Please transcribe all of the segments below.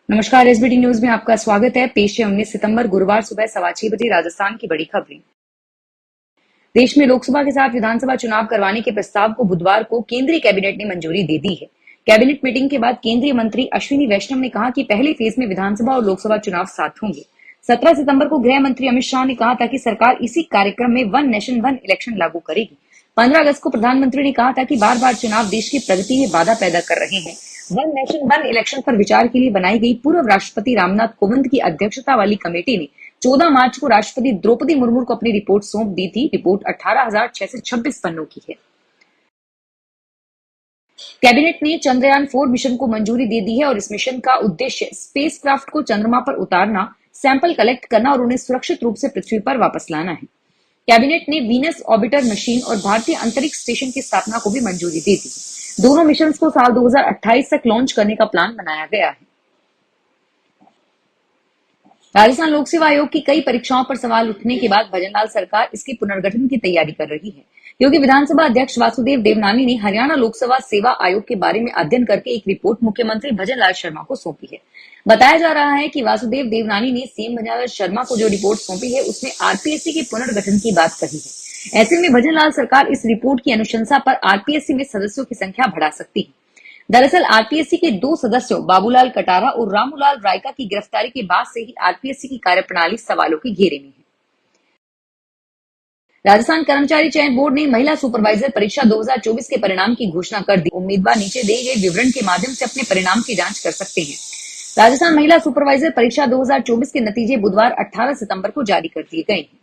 नमस्कार। SBT news में आपका स्वागत है। पेश है 19 सितंबर गुरुवार सुबह 6:15 राजस्थान की बड़ी खबरें। देश में लोकसभा के साथ विधानसभा चुनाव करवाने के प्रस्ताव को बुधवार को केंद्रीय कैबिनेट ने मंजूरी दे दी है। कैबिनेट मीटिंग के बाद केंद्रीय मंत्री अश्विनी वैष्णव ने कहा कि पहले फेज में विधानसभा और लोकसभा चुनाव साथ होंगे। 17 सितंबर को गृह मंत्री अमित शाह ने कहा था कि सरकार इसी कार्यक्रम में वन नेशन वन इलेक्शन लागू करेगी। 15 अगस्त को प्रधानमंत्री ने कहा था कि बार बार चुनाव देश की प्रगति में बाधा पैदा कर रहे हैं। वन नेशन वन इलेक्शन पर विचार के लिए बनाई गई पूर्व राष्ट्रपति रामनाथ कोविंद की अध्यक्षता वाली कमेटी ने 14 मार्च को राष्ट्रपति द्रौपदी मुर्मू को अपनी रिपोर्ट सौंप दी थी। रिपोर्ट 18,626 पन्नों की है। कैबिनेट ने चंद्रयान 4 मिशन को मंजूरी दे दी है और इस मिशन का उद्देश्य स्पेसक्राफ्ट को चंद्रमा पर उतारना, सैंपल कलेक्ट करना और उन्हें सुरक्षित रूप से पृथ्वी पर वापस लाना है। कैबिनेट ने वीनस ऑर्बिटर मशीन और भारतीय अंतरिक्ष स्टेशन की स्थापना को भी मंजूरी दे दी। दोनों मिशन को साल 2028 तक लॉन्च करने का प्लान बनाया गया है। राजस्थान लोक सेवा आयोग की कई परीक्षाओं पर सवाल उठने के बाद भजनलाल सरकार इसके पुनर्गठन की तैयारी कर रही है, क्योंकि विधानसभा अध्यक्ष वासुदेव देवनानी ने हरियाणा लोक सेवा आयोग के बारे में अध्ययन करके एक रिपोर्ट मुख्यमंत्री भजनलाल शर्मा को सौंपी है। बताया जा रहा है कि वासुदेव देवनानी ने सीएम भजनलाल शर्मा को जो रिपोर्ट सौंपी है उसमें आरपीएससी के पुनर्गठन की बात कही है। ऐसे में भजनलाल सरकार इस रिपोर्ट की अनुशंसा पर आरपीएससी में सदस्यों की संख्या बढ़ा सकती है। दरअसल आरपीएससी के 2 सदस्यों बाबूलाल कटारा और रामूलाल रायका की गिरफ्तारी के बाद से ही आरपीएससी की कार्यप्रणाली सवालों के घेरे में है। राजस्थान कर्मचारी चयन बोर्ड ने महिला सुपरवाइजर परीक्षा 2024 के परिणाम की घोषणा कर दी। उम्मीदवार नीचे दिए गए विवरण के माध्यम से अपने परिणाम की जांच कर सकते हैं। राजस्थान महिला सुपरवाइजर परीक्षा 2024 के नतीजे बुधवार 18 सितंबर को जारी कर दिए गए हैं।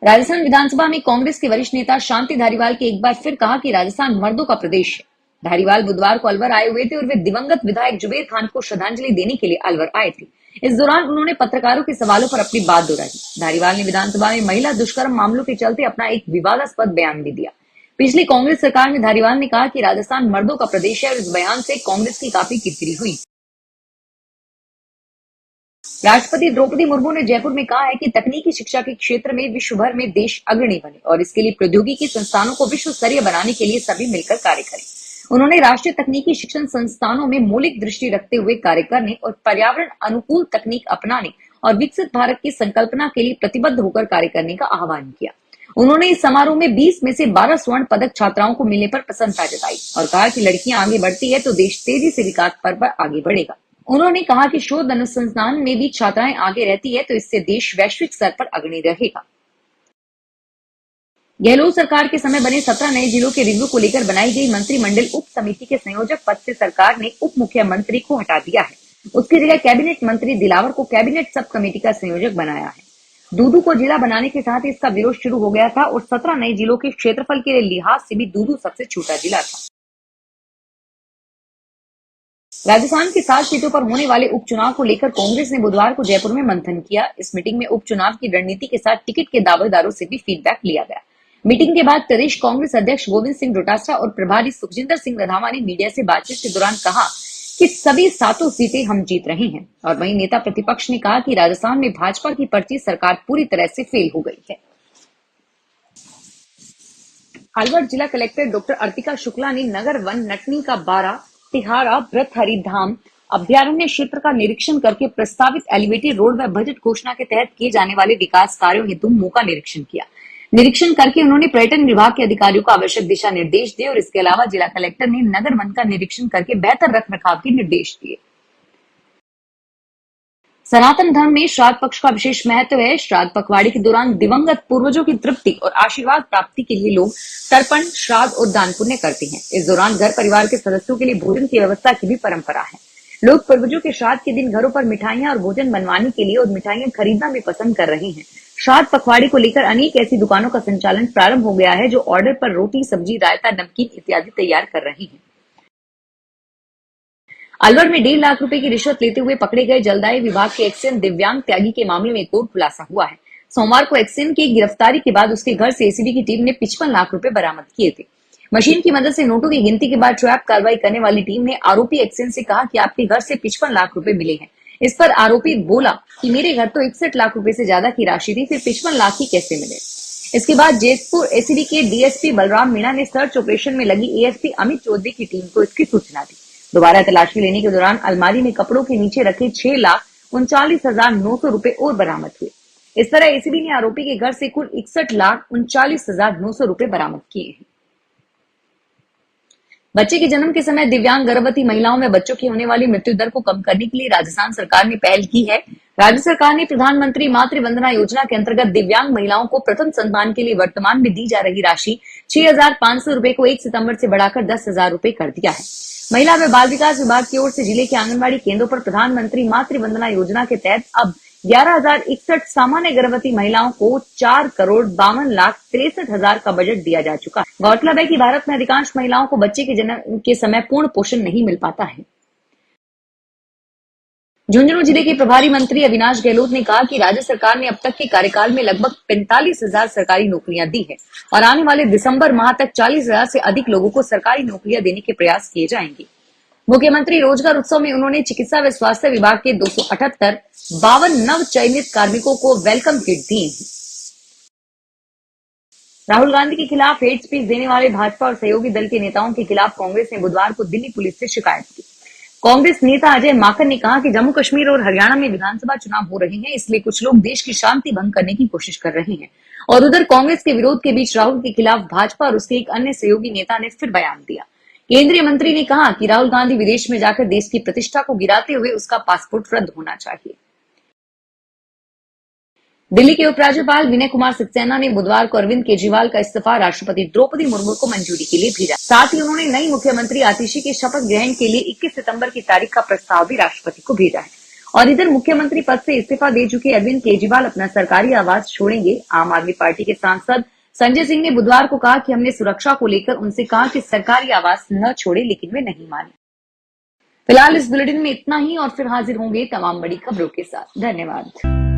राजस्थान विधानसभा में कांग्रेस के वरिष्ठ नेता शांति धारीवाल ने एक बार फिर कहा कि राजस्थान मर्दों का प्रदेश है। धारीवाल बुधवार को अलवर आए हुए थे और वे दिवंगत विधायक जुबेर खान को श्रद्धांजलि देने के लिए अलवर आए थे। इस दौरान उन्होंने पत्रकारों के सवालों पर अपनी बात दोहराई। धारीवाल ने विधानसभा में महिला दुष्कर्म मामलों के चलते अपना एक विवादास्पद बयान भी दिया। पिछली कांग्रेस सरकार में धारीवाल ने कहा कि राजस्थान मर्दों का प्रदेश है और इस बयान से कांग्रेस की काफी किरकिरी हुई। राष्ट्रपति द्रौपदी मुर्मू ने जयपुर में कहा है कि तकनीकी शिक्षा के क्षेत्र में विश्व भर में देश अग्रणी बने और इसके लिए प्रौद्योगिकी संस्थानों को विश्व स्तरीय बनाने के लिए सभी मिलकर कार्य करें। उन्होंने राष्ट्रीय तकनीकी शिक्षण संस्थानों में मौलिक दृष्टि रखते हुए कार्य करने और पर्यावरण अनुकूल तकनीक अपनाने और विकसित भारत की संकल्पना के लिए प्रतिबद्ध होकर कार्य करने का आह्वान किया। उन्होंने इस समारोह में 20 में से 12 स्वर्ण पदक छात्राओं को मिलने पर प्रसन्नता जताई और कहा कि लड़कियां आगे बढ़ती है तो देश तेजी से विकास पर आगे बढ़ेगा। उन्होंने कहा कि शोध अनुसंधान में भी छात्राएं आगे रहती है तो इससे देश वैश्विक स्तर पर अग्रणी रहेगा। गहलोत सरकार के समय बने 17 नए जिलों के रिव्यू को लेकर बनाई गई मंत्रिमंडल उप समिति के संयोजक पद से सरकार ने उप मुख्यमंत्री को हटा दिया है। उसकी जगह कैबिनेट मंत्री दिलावर को कैबिनेट सब कमेटी का संयोजक बनाया है। दूदू को जिला बनाने के साथ ही इसका विरोध शुरू हो गया था और 17 नए जिलों के क्षेत्रफल के लिहाज से भी दूदू सबसे छोटा जिला था। राजस्थान की 7 सीटों पर होने वाले उपचुनाव को लेकर कांग्रेस ने बुधवार को जयपुर में मंथन किया। इस मीटिंग में उपचुनाव की रणनीति के साथ टिकट के दावेदारों से भी फीडबैक लिया गया। मीटिंग के बाद प्रदेश कांग्रेस अध्यक्ष गोविंद सिंह डोटासरा और प्रभारी सुखजिंदर सिंह रंधावा ने मीडिया से बातचीत के दौरान कहा कि सभी 7 सीटें हम जीत रहे हैं। और वहीं नेता प्रतिपक्ष ने कहा कि राजस्थान में भाजपा की पर्ची सरकार पूरी तरह से फेल हो गई है। अलवर जिला कलेक्टर डॉक्टर अर्तिका शुक्ला ने नगर वन नटनी का 12 तिहाड़ा व्रतहरि धाम अभ्यारण्य क्षेत्र का निरीक्षण करके प्रस्तावित एलिवेटेड रोड व बजट घोषणा के तहत किए जाने वाले विकास कार्यों हेतु मौका निरीक्षण किया। निरीक्षण करके उन्होंने पर्यटन विभाग के अधिकारियों को आवश्यक दिशा निर्देश दिए और इसके अलावा जिला कलेक्टर ने नगर वन का निरीक्षण करके बेहतर रख रखाव के निर्देश दिए। सनातन धर्म में श्राद्ध पक्ष का विशेष महत्व है। श्राद्ध पखवाड़े के दौरान दिवंगत पूर्वजों की तृप्ति और आशीर्वाद प्राप्ति के लिए लोग तर्पण, श्राद्ध और दान पुण्य करते हैं। इस दौरान घर परिवार के सदस्यों के लिए भोजन की व्यवस्था की भी परंपरा है। लोग पूर्वजों के श्राद्ध के दिन घरों पर मिठाइयां और भोजन बनवाने के लिए और मिठाइयां खरीदना भी पसंद कर रहे हैं। श्राद्ध पखवाड़े को लेकर अनेक ऐसी दुकानों का संचालन प्रारंभ हो गया है जो ऑर्डर पर रोटी, सब्जी, रायता, नमकीन इत्यादि तैयार कर रही है। अलवर में 1.5 लाख रुपए की रिश्वत लेते हुए पकड़े गए जलदाय विभाग के एक्सएन दिव्यांग त्यागी के मामले में एक और खुलासा हुआ है। सोमवार को एक्सएन की गिरफ्तारी के बाद उसके घर से एसीबी की टीम ने 55 लाख रुपए बरामद किए थे। मशीन की मदद से नोटों की गिनती के बाद ट्रैप कार्रवाई करने वाली टीम ने आरोपी एक्सएन से कहा कि आपके घर से 55 लाख रुपए मिले हैं। इस पर आरोपी बोला कि मेरे घर तो 61 लाख रुपए से ज्यादा की राशि थी, फिर 55 लाख ही कैसे मिले। इसके बाद जयपुर एसीबी के डीएसपी बलराम मीणा ने सर्च ऑपरेशन में लगी एएसपी अमित चौधरी की टीम को इसकी सूचना दी। दोबारा तलाशी लेने के दौरान अलमारी में कपड़ों के नीचे रखे 6,39,900 रुपए और बरामद हुए। इस तरह एसीबी ने आरोपी के घर से कुल 61,39,900 रुपए बरामद किए हैं। बच्चे के जन्म के समय दिव्यांग गर्भवती महिलाओं में बच्चों की होने वाली मृत्यु दर को कम करने के लिए राजस्थान सरकार ने पहल की है। राज्य सरकार ने प्रधानमंत्री मातृ वंदना योजना के अंतर्गत दिव्यांग महिलाओं को प्रथम संतान के लिए वर्तमान में दी जा रही राशि 6,500 रुपए को 1 सितंबर से बढ़ाकर 10,000 रुपए कर दिया है। महिला व बाल विकास विभाग की ओर से जिले के आंगनबाड़ी केंद्रों पर प्रधानमंत्री मातृ वंदना योजना के तहत अब 11,061 सामान्य गर्भवती महिलाओं को 4,52,63,000 का बजट दिया जा चुका है। गौरतलब है कि भारत में अधिकांश महिलाओं को बच्चे के जन्म के समय पूर्ण पोषण नहीं मिल पाता है। झुंझुनू जिले के प्रभारी मंत्री अविनाश गहलोत ने कहा कि राज्य सरकार ने अब तक के कार्यकाल में लगभग 45,000 सरकारी नौकरियां दी है और आने वाले दिसंबर माह तक 40,000 से अधिक लोगों को सरकारी नौकरियां देने के प्रयास किए जाएंगे। मुख्यमंत्री रोजगार उत्सव में उन्होंने चिकित्सा व स्वास्थ्य विभाग के 278 नव चयनित कार्मिकों को वेलकम किट दी। राहुल गांधी के खिलाफ हेट स्पीच देने वाले भाजपा और सहयोगी दल के नेताओं के खिलाफ कांग्रेस ने बुधवार को दिल्ली पुलिस से शिकायत की। कांग्रेस नेता अजय माकन ने कहा कि जम्मू कश्मीर और हरियाणा में विधानसभा चुनाव हो रहे हैं, इसलिए कुछ लोग देश की शांति भंग करने की कोशिश कर रहे हैं। और उधर कांग्रेस के विरोध के बीच राहुल के खिलाफ भाजपा और उसके एक अन्य सहयोगी नेता ने फिर बयान दिया। केंद्रीय मंत्री ने कहा कि राहुल गांधी विदेश में जाकर देश की प्रतिष्ठा को गिराते हुए उसका पासपोर्ट रद्द होना चाहिए। दिल्ली के उपराज्यपाल विनय कुमार सक्सेना ने बुधवार को अरविंद केजरीवाल का इस्तीफा राष्ट्रपति द्रौपदी मुर्मू को मंजूरी के लिए भेजा। साथ ही उन्होंने नई मुख्यमंत्री आतिशी के शपथ ग्रहण के लिए 21 सितंबर की तारीख का प्रस्ताव भी राष्ट्रपति को भेजा है। और इधर मुख्यमंत्री पद से इस्तीफा दे चुके अरविंद केजरीवाल अपना सरकारी आवास छोड़ेंगे। आम आदमी पार्टी के सांसद संजय सिंह ने बुधवार को कहा कि हमने सुरक्षा को लेकर उनसे कहा कि सरकारी आवास न छोड़े, लेकिन वे नहीं माने। फिलहाल इस बुलेटिन में इतना ही और फिर हाजिर होंगे तमाम बड़ी खबरों के साथ। धन्यवाद।